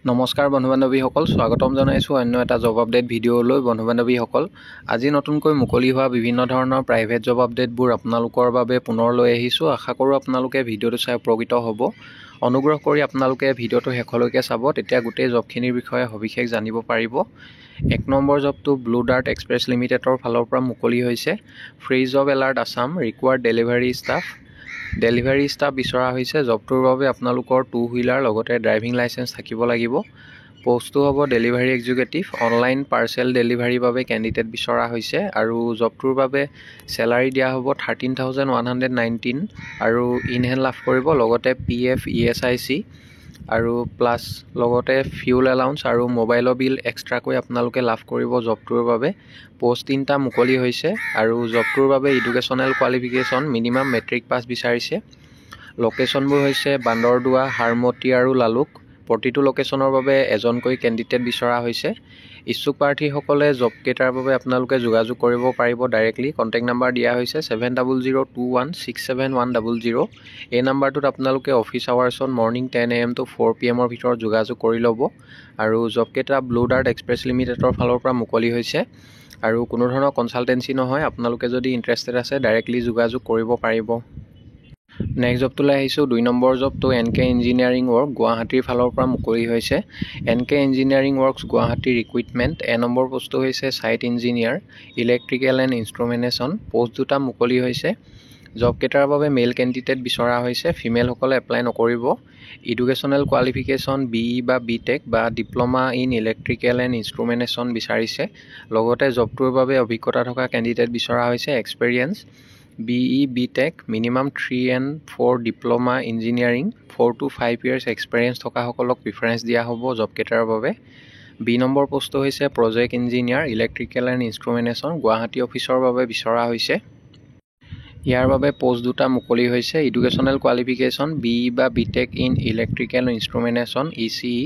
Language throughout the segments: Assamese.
নমস্কাৰ বন্ধু-বান্ধৱীসকল, স্বাগতম জনাইছোঁ অন্য এটা জব আপডেট ভিডিঅ'লৈ। বন্ধু-বান্ধৱীসকল, আজি নতুনকৈ মুকলি হোৱা বিভিন্ন ধৰণৰ প্ৰাইভেট জব আপডেটবোৰ আপোনালোকৰ বাবে পুনৰ লৈ আহিছোঁ। আশা কৰোঁ আপোনালোকে ভিডিঅ'টো চাই উপকৃত হ'ব। অনুগ্ৰহ কৰি আপোনালোকে ভিডিঅ'টো শেষলৈকে চাব, তেতিয়া গোটেই জবখিনিৰ বিষয়ে সবিশেষ জানিব পাৰিব। 1 নম্বৰ জবটো ব্লু ডাৰ্ট এক্সপ্ৰেছ লিমিটেডৰ ফালৰ পৰা মুকলি হৈছে। Free job alert Assam, required delivery staff. Delivery staff বিচৰা হৈছে। জবটোৰ বাবে আপোনালোকৰ 2 হুইলাৰ লগতে ড্ৰাইভিং লাইচেন্স থাকিব লাগিব। পোষ্টটো হ'ব ডেলিভাৰী এক্সিকিউটিভ। অনলাইন পাৰ্চেল ডেলিভাৰীৰ বাবে কেণ্ডিডেট বিচৰা হৈছে আৰু জবটোৰ বাবে চেলাৰী দিয়া হ'ব 13,119 আৰু ইন হেণ্ড লাভ কৰিব, লগতে PF ESIC আৰু প্লাছ লগতে ফিউল এলাউন্স আৰু মোবাইলৰ বিল এক্সট্ৰাকৈ আপোনালোকে লাভ কৰিব জবটোৰ বাবে। পোষ্ট 3টা মুকলি হৈছে আৰু জবটোৰ বাবে educational qualification minimum matric pass বিচাৰিছে। লোকেশ্যনবোৰ হৈছে বান্দৰদোৱা, হাৰমতি আৰু লালুক। প্ৰতিটো লোকেশ্যনৰ বাবে এজনকৈ কেণ্ডিডেট বিচৰা হৈছে। ইচ্ছুক প্ৰাৰ্থীসকলে জবকেইটাৰ বাবে আপোনালোকে যোগাযোগ কৰিব পাৰিব ডাইৰেক্টলি। কণ্টেক্ট নাম্বাৰ দিয়া হৈছে 7002167100। এই নাম্বাৰটোত আপোনালোকে office আৱাৰ্ছত morning 10 AM to 4 PM ভিতৰত যোগাযোগ কৰি ল'ব। আৰু জবকেইটা ব্লু ডাৰ্ট এক্সপ্ৰেছ লিমিটেডৰ ফালৰ পৰা মুকলি হৈছে আৰু কোনো ধৰণৰ কনচালটেঞ্চি নহয়। আপোনালোকে যদি ইণ্টাৰেষ্টেড আছে ডাইৰেক্টলি যোগাযোগ কৰিব পাৰিব। নেক্সট জবটোলৈ আহিছোঁ। 2 নম্বৰ জবটো NK ইঞ্জিনিয়াৰিং ৱৰ্ক গুৱাহাটীৰ ফালৰ পৰা মুকলি হৈছে। NK ইঞ্জিনিয়াৰিং ৱৰ্কছ গুৱাহাটীৰ ৰিক্ৰুইটমেণ্ট। নম্বৰ পোষ্টটো হৈছে site engineer, electrical and instrumentation. Post 2টা মুকলি হৈছে। জবকেইটাৰ বাবে মেল কেণ্ডিডেট বিচৰা হৈছে। ফিমেলসকলে এপ্লাই নকৰিব। এডুকেশ্যনেল কোৱালিফিকেশ্যন BE বা BTech বা diploma in electrical and instrumentation বিচাৰিছে। লগতে জবটোৰ বাবে অভিজ্ঞতা থকা কেণ্ডিডেট বিচৰা হৈছে। Experience BE BTech, minimum 3 and 4 diploma engineering, 4 to 5 years experience থকাসকলক প্ৰিফাৰেঞ্চ দিয়া হ'ব জবকেইটাৰ বাবে। B নম্বৰ পোষ্টটো হৈছে project engineer, electrical and instrumentation, Guwahati অফিচৰ বাবে বিচৰা হৈছে। ইয়াৰ বাবে পোষ্ট 2টা মুকলি হৈছে। এডুকেশ্যনেল কোৱালিফিকেশ্যন BE বা BTech in electrical instrumentation ECE।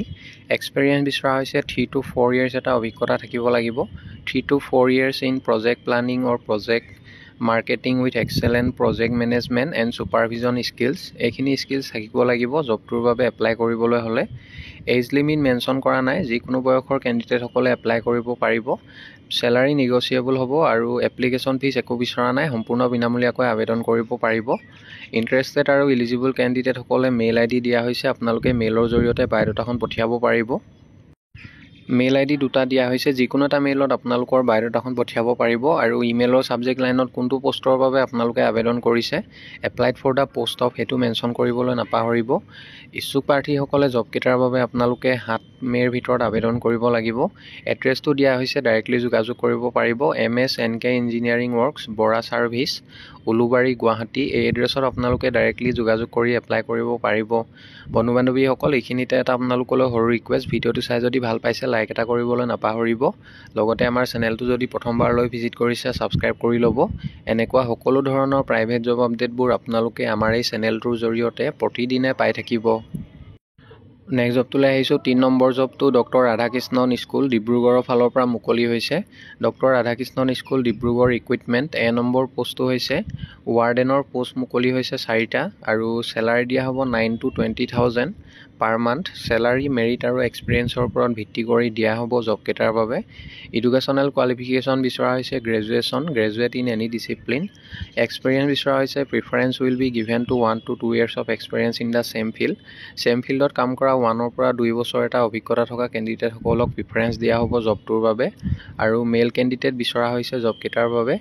Experience বিচৰা হৈছে 3 to 4 years এটা অভিজ্ঞতা থাকিব লাগিব। 3 to 4 years in project planning or project marketing with excellent project management and supervision skills. এইখিনি স্কিলছ থাকিব লাগিব জবটোৰ বাবে এপ্লাই কৰিবলৈ হ'লে। এজ লিমিট মেনশ্যন কৰা নাই। যিকোনো বয়সৰ কেণ্ডিডেটসকলে এপ্লাই কৰিব পাৰিব। চেলাৰী নেগচিয়েবল হ'ব আৰু এপ্লিকেশ্যন ফিজ একো বিচৰা নাই। সম্পূৰ্ণ বিনামূলীয়াকৈ আবেদন কৰিব পাৰিব। ইণ্টাৰেষ্টেড আৰু ইলিজিবল কেণ্ডিডেটসকলে মেইল ID দিয়া হৈছে। আপোনালোকে মেইলৰ জৰিয়তে বায়'ডাটাখন পঠিয়াব পাৰিব। মেইল ID 2টা দিয়া হৈছে। যিকোনো এটা মেইলত আপোনালোকৰ বায়'ডাটাখন পঠিয়াব পাৰিব আৰু ইমেইলৰ ছাবজেক্ট লাইনত কোনটো পোষ্টৰ বাবে আপোনালোকে আবেদন কৰিছে, applied for the post of, সেইটো মেনশ্যন কৰিবলৈ নাপাহৰিব। ইচ্ছুক প্ৰাৰ্থীসকলে জবকেইটাৰ বাবে আপোনালোকে 7 মে'ৰ ভিতৰত আবেদন কৰিব লাগিব। এড্ৰেছটো দিয়া হৈছে, ডাইৰেক্টলি যোগাযোগ কৰিব পাৰিব। MS NK engineering works, Bora service, Ulubari, Guwahati. এই এড্ৰেছত আপোনালোকে ডাইৰেক্টলি যোগাযোগ কৰি এপ্লাই কৰিব পাৰিব। বন্ধু-বান্ধৱীসকল, এইখিনিতে এটা আপোনালোকলৈ সৰু ৰিকুৱেষ্ট, ভিডিঅ'টো চাই যদি ভাল পাইছে লাইক এটা কৰিবলৈ নাপাহৰিব। লগতে আমাৰ চেনেলটো যদি প্ৰথমবাৰলৈ ভিজিট কৰিছে ছাবস্ক্ৰাইব কৰি ল'ব। এনেকুৱা সকলো ধৰণৰ প্ৰাইভেট জব আপডেটবোৰ আপোনালোকে আমাৰ এই চেনেলটোৰ জৰিয়তে প্ৰতিদিনে পাই থাকিব। নেক্সট জবটোলৈ আহিছোঁ। 3 নম্বৰ জবটো ডক্টৰ ৰাধাকৃষ্ণন স্কুল ডিব্ৰুগড়ৰ ফালৰ পৰা মুকলি হৈছে। Doctor Radhakrishnan school Dibrugarh recruitment. Number পোষ্টটো হৈছে ৱাৰ্ডেনৰ পোষ্ট মুকলি হৈছে 4টা আৰু চেলাৰী দিয়া হ'ব 9 to 20,000 per month. Salary merit আৰু এক্সপিৰিয়েঞ্চৰ ওপৰত ভিত্তি কৰি দিয়া হ'ব জবকেইটাৰ বাবে। এডুকেশ্যনেল কোৱালিফিকেশ্যন বিচৰা হৈছে graduate in any discipline. Experience বিচৰা হৈছে। Preference will be given to 1 to 2 years of experience in the same field. Same ফিল্ডত কাম কৰা 1 পৰা 2 বছৰ এটা অভিজ্ঞতা থকা কেণ্ডিডেটসকলক প্ৰিফাৰেঞ্চ দিয়া হ'ব জবটোৰ বাবে আৰু মেল কেণ্ডিডেট বিচৰা হৈছে জবকেইটাৰ বাবে।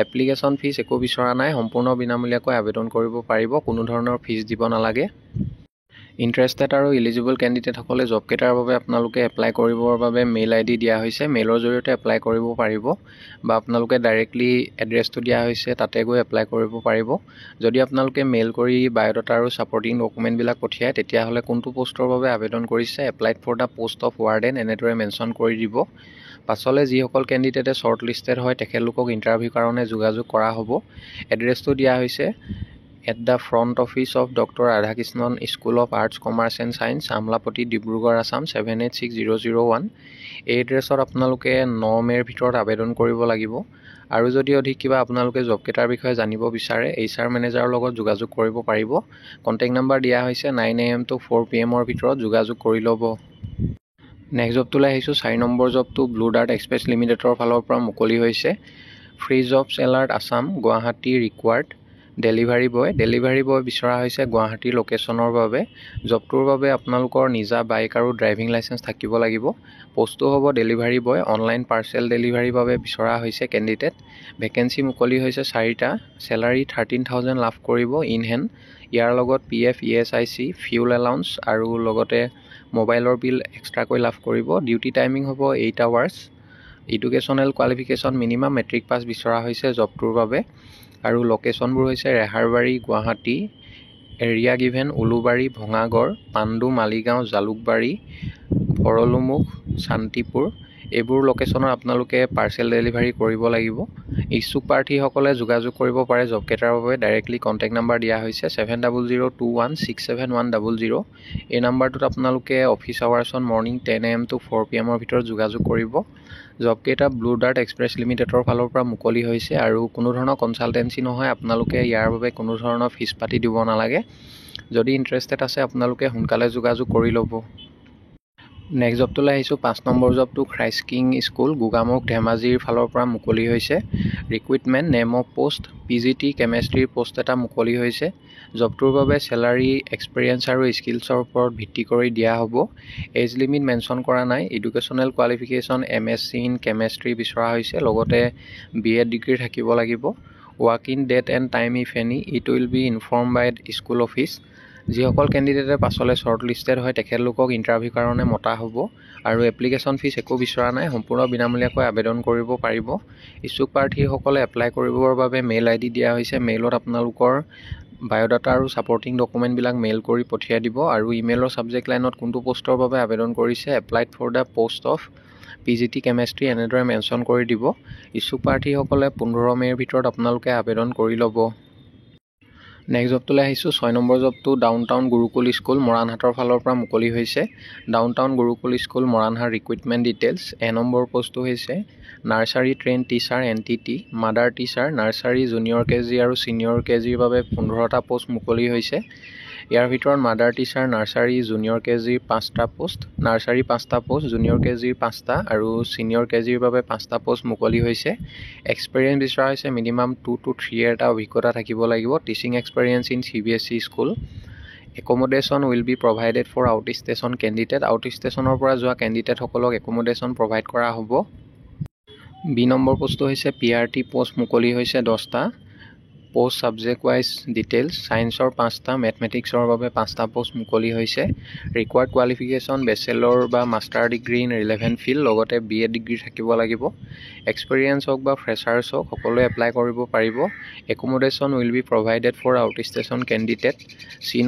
এপ্লিকেশ্যন ফিজ একো বিচৰা নাই। সম্পূৰ্ণ বিনামূলীয়াকৈ আবেদন কৰিব পাৰিব। কোনো ধৰণৰ ফিজ দিব নালাগে। ইণ্টাৰেষ্টেড আৰু ইলিজিবল কেণ্ডিডেটসকলে জবকেইটাৰ বাবে আপোনালোকে এপ্লাই কৰিবৰ বাবে মেইল ID দিয়া হৈছে। মেইলৰ জৰিয়তে এপ্লাই কৰিব পাৰিব বা আপোনালোকে ডাইৰেক্টলি এড্ৰেছটো দিয়া হৈছে তাতে গৈ এপ্লাই কৰিব পাৰিব। যদি আপোনালোকে মেইল কৰি বায়'ডাটা আৰু ছাপৰ্টিং ডকুমেণ্টবিলাক পঠিয়ায়, তেতিয়াহ'লে কোনটো পোষ্টৰ বাবে আবেদন কৰিছে, applied for the post of warden এনেদৰে মেনশ্যন কৰি দিব। পাছলৈ যিসকল কেণ্ডিডেটে শ্বৰ্ট লিষ্টেড হয় তেখেতলোকক ইণ্টাৰভিউৰ কাৰণে যোগাযোগ কৰা হ'ব। এড্ৰেছটো দিয়া হৈছে at the front office of doctor Radhakrishnan school of arts commerce and science, Amolapatty, Dibrugarh, Assam 786001। এই এড্ৰেছত আপোনালোকে 9 মে'ৰ ভিতৰত আবেদন কৰিব লাগিব। আৰু যদি অধিক কিবা আপোনালোকে জবকেইটাৰ বিষয়ে জানিব বিচাৰে, HR মেনেজাৰৰ লগত যোগাযোগ কৰিব পাৰিব। কণ্টেক্ট নাম্বাৰ দিয়া হৈছে 9 AM to 4 PM ভিতৰত যোগাযোগ কৰি ল'ব। নেক্সট জবটোলৈ আহিছোঁ 4 নম্বৰ জবটো ব্লু ডাৰ্ট এক্সপ্ৰেছ লিমিটেডৰ ফালৰ পৰা মুকলি হৈছে। Free jobs alert Assam Guwahati required delivery boy বিচৰা হৈছে গুৱাহাটীৰ লোকেশ্যনৰ বাবে। জবটোৰ বাবে আপোনালোকৰ নিজা বাইক আৰু ড্ৰাইভিং লাইচেঞ্চ থাকিব লাগিব। পোষ্টটো হ'ব ডেলিভাৰী বয়। অনলাইন পাৰ্চেল ডেলিভাৰীৰ বাবে বিচৰা হৈছে কেণ্ডিডেট। ভেকেঞ্চি মুকলি হৈছে 4টা। চেলাৰী 13,000 লাভ কৰিব ইন হেণ্ড। ইয়াৰ লগত PF ESIC ফিউল এলাউন্স আৰু লগতে মোবাইলৰ বিল এক্সট্ৰাকৈ লাভ কৰিব। ডিউটি টাইমিং হ'ব 8 hours. Educational qualification minimum matric pass বিচৰা হৈছে জবটোৰ বাবে। আৰু লোকেশ্যনবোৰ হৈছে ৰেহাৰবাৰী গুৱাহাটী, এৰিয়া গিভেন উলুবাৰী, ভঙাগড়, পাণ্ডু, মালিগাঁও, জালুকবাৰী, ভৰলুমুখ, শান্তিপুৰ। এইবোৰ লোকেশ্যনত আপোনালোকে পাৰ্চেল ডেলিভাৰী কৰিব লাগিব। ইচ্ছুক প্ৰাৰ্থীসকলে যোগাযোগ কৰিব পাৰে জবকেইটাৰ বাবে। ডাইৰেক্টলি কণ্টেক্ট নাম্বাৰ দিয়া হৈছে 7002167100। এই নাম্বাৰটোত আপোনালোকে office আৱাৰ্ছত morning 10 AM to 4 PM ভিতৰত যোগাযোগ কৰিব। জবকেইটা ব্লু ডাৰ্ট এক্সপ্ৰেছ লিমিটেডৰ ফালৰ পৰা মুকলি হৈছে আৰু কোনো ধৰণৰ কনচালটেঞ্চি নহয়। আপোনালোকে ইয়াৰ বাবে কোনো ধৰণৰ ফিজ পাতি দিব নালাগে। যদি ইণ্টাৰেষ্টেড আছে আপোনালোকে সোনকালে যোগাযোগ কৰি ল'ব। নেক্সট জবটোলৈ আহিছোঁ 5 নম্বৰ জবটো খ্ৰাইষ্ট কিং স্কুল গোগামুখ ধেমাজিৰ ফালৰ পৰা মুকলি হৈছে। Recruitment name of post PGT কেমেষ্ট্ৰিৰ পোষ্ট এটা মুকলি হৈছে। জবটোৰ বাবে চেলাৰী এক্সপিৰিয়েঞ্চ আৰু স্কিলছৰ ওপৰত ভিত্তি কৰি দিয়া হ'ব। এজ লিমিট মেনশ্যন কৰা নাই। Educational qualification MSc in chemistry বিচৰা হৈছে। লগতে BEd ডিগ্ৰী থাকিব লাগিব। Walk in date and time if any it will be inform by school office. যিসকল কেণ্ডিডেটে পাছলৈ শ্বৰ্ট লিষ্টেড হয় তেখেতলোকক ইণ্টাৰভিউৰ কাৰণে মতা হ'ব। আৰু এপ্লিকেশ্যন ফিজ একো বিচৰা নাই। সম্পূৰ্ণ বিনামূলীয়াকৈ আবেদন কৰিব পাৰিব। ইচ্ছুক প্ৰাৰ্থীসকলে এপ্লাই কৰিবৰ বাবে মেইল ID দিয়া হৈছে। মেইলত আপোনালোকৰ বায়'ডাটা আৰু ছাপৰ্টিং ডকুমেণ্টবিলাক মেইল কৰি পঠিয়াই দিব। আৰু ইমেইলৰ ছাবজেক্ট লাইনত কোনটো পোষ্টৰ বাবে আবেদন কৰিছে applied for the post of PGT chemistry এনেদৰে মেনশ্যন কৰি দিব। ইচ্ছুক প্ৰাৰ্থীসকলে 15 মে'ৰ ভিতৰত আপোনালোকে আবেদন কৰি ল'ব। নেক্সট জবটোলৈ আহিছোঁ 6 নম্বৰ জবটো ডাউনটাউন গুৰুকুল স্কুল মৰাণহাটৰ ফালৰ পৰা মুকলি হৈছে। Downtown gurukul school Moranhat recruitment details. Number পোষ্টটো হৈছে nursery train teacher NTT, mother teacher, nursery junior KG আৰু ছিনিয়ৰ KGৰ বাবে 15টা পোষ্ট মুকলি হৈছে। ইয়াৰ ভিতৰত মাডাৰ টিচাৰ নাৰ্চাৰী জুনিয়ৰ KGৰ 5টা পোষ্ট, নাৰ্চাৰী 5টা পোষ্ট, জুনিয়ৰ KGৰ 5টা আৰু ছিনিয়ৰ KGৰ বাবে 5টা পোষ্ট মুকলি হৈছে। এক্সপিৰিয়েঞ্চ বিচৰা হৈছে মিনিমাম 2 to 3 year এটা অভিজ্ঞতা থাকিব লাগিব। Teaching experience in CBSE school. Accommodation will be provided for outstation candidate. আউট ষ্টেচনৰ পৰা যোৱা কেণ্ডিডেটসকলক একমোডেশ্যন প্ৰভাইড কৰা হ'ব। নম্বৰ পোষ্টটো হৈছে PRT পোষ্ট মুকলি হৈছে 10টা। Post subject wise details. ছায়েন্সৰ 5টা, মেথমেটিক্সৰ বাবে 5টা পোষ্ট মুকলি হৈছে। ৰিকুৱাৰ্ড কোৱালিফিকেশ্যন বেচেলৰ বা master degree in relevant field, লগতে BEd ডিগ্ৰী থাকিব লাগিব। এক্সপিৰিয়েঞ্চ হওক বা ফ্ৰেছাৰ্ছ হওক সকলোৱে এপ্লাই কৰিব পাৰিব। Accommodation will be provided for outstation candidate.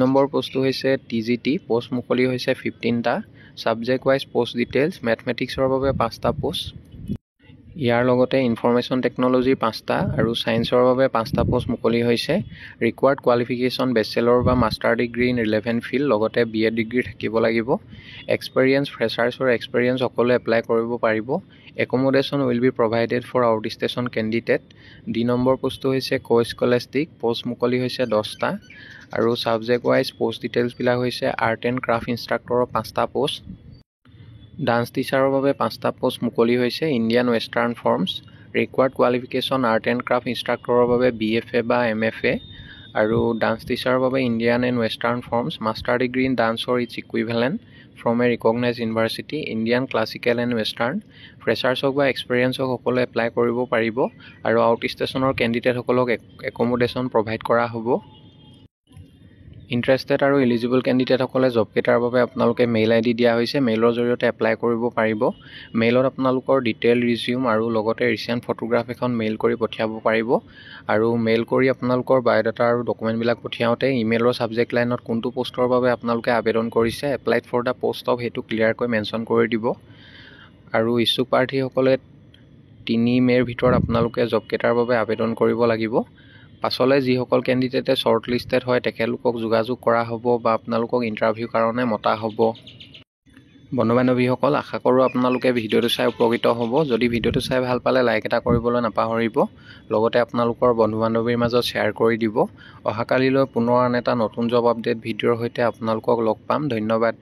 Number পোষ্টটো হৈছে TGT পোষ্ট মুকলি হৈছে 15টা। Subject wise post details. মেথমেটিক্সৰ বাবে 5টা পোষ্ট। ইয়াৰ লগতে ইনফৰমেশ্যন টেকন'লজিৰ 5টা আৰু ছায়েন্সৰ বাবে 5টা পোষ্ট মুকলি হৈছে। ৰিকুৱাৰ্ড কোৱালিফিকেশ্যন বেচেলৰ বা master degree in relevant field, লগতে BEd ডিগ্ৰী থাকিব লাগিব। এক্সপিৰিয়েঞ্চ ফ্ৰেছাৰ্ছৰ এক্সপিৰিয়েঞ্চ সকলোৱে এপ্লাই কৰিব পাৰিব। Accommodation will be provided for outstation candidate. Number পোষ্টটো হৈছে স্কলাষ্টিক পোষ্ট মুকলি হৈছে 10টা আৰু ছাবজেক্ট ৱাইজ পোষ্ট ডিটেইলছবিলাক হৈছে আৰ্ট এণ্ড ক্ৰাফ্ট ইনষ্ট্ৰাক্টৰৰ 5টা পোষ্ট। ডান্স টিচাৰৰ বাবে 5টা পোষ্ট মুকলি হৈছে। Indian western forms. Required qualification art and craft ইনষ্ট্ৰাক্টৰৰ বাবে BFA বা MFA আৰু ডান্স টিচাৰৰ বাবে Indian and western forms, master degree in dance or its equivalent from a recognize university, Indian classical and western. Freshers হওক বা এক্সপিৰিয়েঞ্চ হওক সকলোৱে এপ্লাই কৰিব পাৰিব আৰু আউট ষ্টেচনৰ কেণ্ডিডেটসকলক একমোডেশ্যন প্ৰভাইড কৰা হ'ব। ইণ্টাৰেষ্টেড আৰু এলিজিবল কেণ্ডিডেটসকলে জবকেইটাৰ বাবে আপোনালোকে মেইল ID দিয়া হৈছে। মেইলৰ জৰিয়তে এপ্লাই কৰিব পাৰিব। মেইলত আপোনালোকৰ ডিটেইল ৰিজিউম আৰু লগতে ৰিচেণ্ট ফটোগ্ৰাফ এখন মেইল কৰি পঠিয়াব পাৰিব। আৰু মেইল কৰি আপোনালোকৰ বায়'ডাটা আৰু ডকুমেণ্টবিলাক পঠিয়াওঁতে ইমেইলৰ ছাবজেক্ট লাইনত কোনটো পোষ্টৰ বাবে আপোনালোকে আবেদন কৰিছে applied for the post of সেইটো ক্লিয়াৰকৈ মেনশ্যন কৰি দিব। আৰু ইচ্ছুক প্ৰাৰ্থীসকলে 3 মে'ৰ ভিতৰত আপোনালোকে জবকেইটাৰ বাবে আবেদন কৰিব লাগিব। পাছলৈ যিসকল কেণ্ডিডেটে শ্বৰ্ট লিষ্টেড হয় তেখেতলোকক যোগাযোগ কৰা হ'ব বা আপোনালোকক ইণ্টাৰভিউৰ কাৰণে মতা হ'ব। বন্ধু বান্ধৱীসকল, আশা কৰোঁ আপোনালোকে ভিডিঅ'টো চাই উপকৃত হ'ব। যদি ভিডিঅ'টো চাই ভাল পালে লাইক এটা কৰিবলৈ নাপাহৰিব। লগতে আপোনালোকৰ বন্ধু বান্ধৱীৰ মাজত শ্বেয়াৰ কৰি দিব। অহাকালিলৈ পুনৰ আন এটা নতুন জব আপডেট ভিডিঅ'ৰ সৈতে আপোনালোকক লগ পাম। ধন্যবাদ।